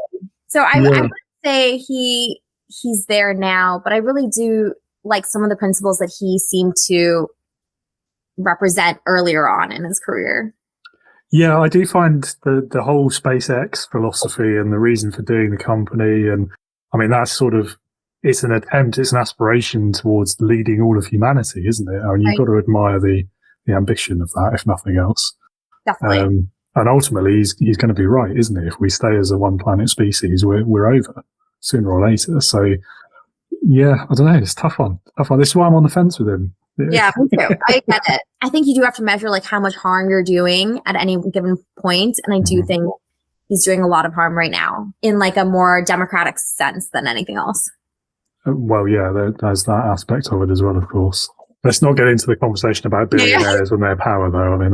So I would say he's there now, but I really do like some of the principles that he seemed to represent earlier on in his career. Yeah, I do find the whole SpaceX philosophy and the reason for doing the company, and I mean, that's it's an attempt, it's an aspiration towards leading all of humanity, isn't it? I mean, you've got to admire the ambition of that, if nothing else. Definitely. And ultimately, he's going to be right, isn't he? If we stay as a one planet species, we're over sooner or later. So, yeah, I don't know. It's a tough one. This is why I'm on the fence with him. Yeah, me too. I get it. I think you do have to measure how much harm you're doing at any given point. And I do think he's doing a lot of harm right now in a more democratic sense than anything else. Well, yeah, there's that aspect of it as well, of course. Let's not get into the conversation about billionaires and their power, though. I mean,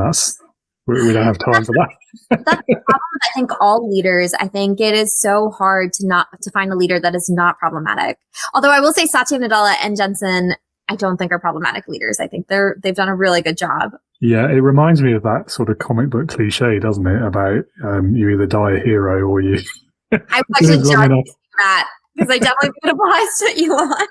we don't have time for that. That's the problem with, I think, all leaders. I think it is so hard to find a leader that is not problematic. Although I will say Satya Nadella and Jensen, I don't think are problematic leaders. I think they've done a really good job. Yeah, it reminds me of that sort of comic book cliche, doesn't it? About you either die a hero or you. I should judge that because I definitely think it applies to Elon.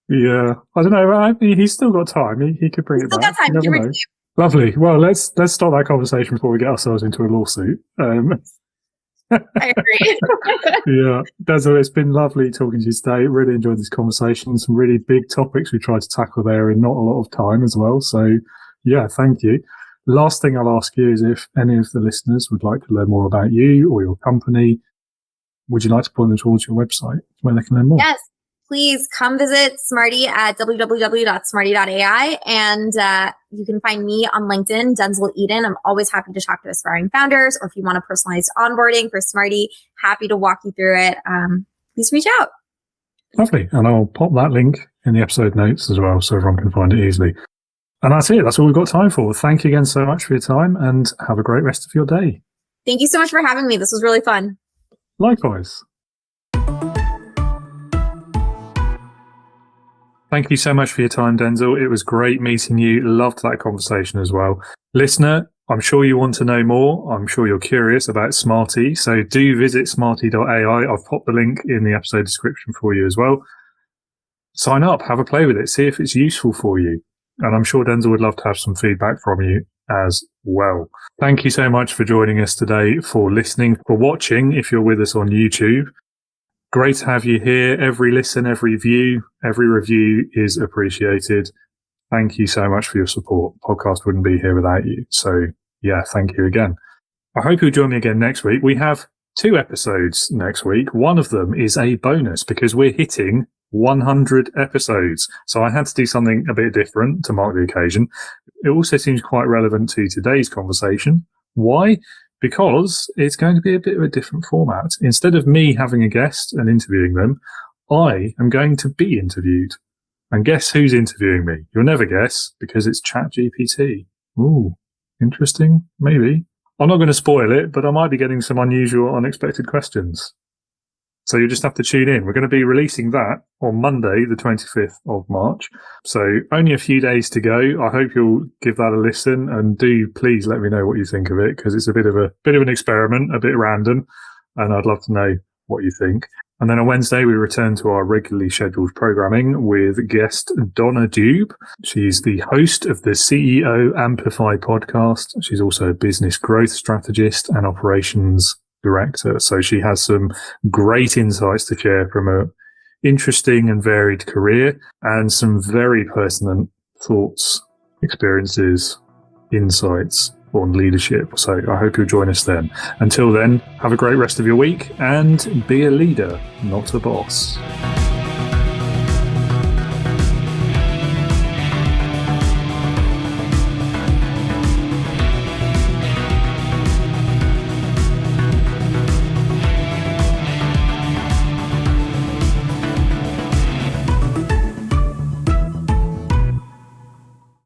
Yeah, I don't know. He's still got time. He could bring it back. Still got time. Lovely. Well, let's start that conversation before we get ourselves into a lawsuit. I agree. Yeah, Denzil, it's been lovely talking to you today. Really enjoyed this conversation. Some really big topics we tried to tackle there in not a lot of time as well. So, yeah, thank you. Last thing I'll ask you is if any of the listeners would like to learn more about you or your company, would you like to point them towards your website where they can learn more? Yes. Please come visit Smarty at www.smarty.ai. And you can find me on LinkedIn, Denzil Eden. I'm always happy to talk to aspiring founders, or if you want a personalized onboarding for Smarty, happy to walk you through it. Please reach out. Lovely. And I'll pop that link in the episode notes as well so everyone can find it easily. And that's it. That's all we've got time for. Thank you again so much for your time and have a great rest of your day. Thank you so much for having me. This was really fun. Likewise. Thank you so much for your time, Denzil. It was great meeting you. Loved that conversation as well. Listener, I'm sure you want to know more. I'm sure you're curious about Smarty. So do visit Smarty.ai. I've popped the link in the episode description for you as well. Sign up, have a play with it, see if it's useful for you. And I'm sure Denzil would love to have some feedback from you as well. Thank you so much for joining us today, for listening, for watching if you're with us on YouTube. Great to have you here. Every listen, every view, every review is appreciated. Thank you so much for your support. Podcast wouldn't be here without you. So yeah, thank you again. I hope you'll join me again next week. We have 2 episodes next week. One of them is a bonus because we're hitting 100 episodes. So I had to do something a bit different to mark the occasion. It also seems quite relevant to today's conversation. Why? Because it's going to be a bit of a different format. Instead of me having a guest and interviewing them, I am going to be interviewed. And guess who's interviewing me? You'll never guess because it's ChatGPT. Ooh, interesting. Maybe. I'm not going to spoil it, but I might be getting some unusual, unexpected questions. So you just have to tune in. We're going to be releasing that on Monday, the 25th of March. So only a few days to go. I hope you'll give that a listen and do please let me know what you think of it because it's a bit of an experiment, a bit random, and I'd love to know what you think. And then on Wednesday, we return to our regularly scheduled programming with guest Donna Dube. She's the host of the CEO Amplify podcast. She's also a business growth strategist and operations director. So she has some great insights to share from a interesting and varied career and some very pertinent thoughts, experiences, insights on leadership. So I hope you'll join us then. Until then, have a great rest of your week and be a leader, not a boss.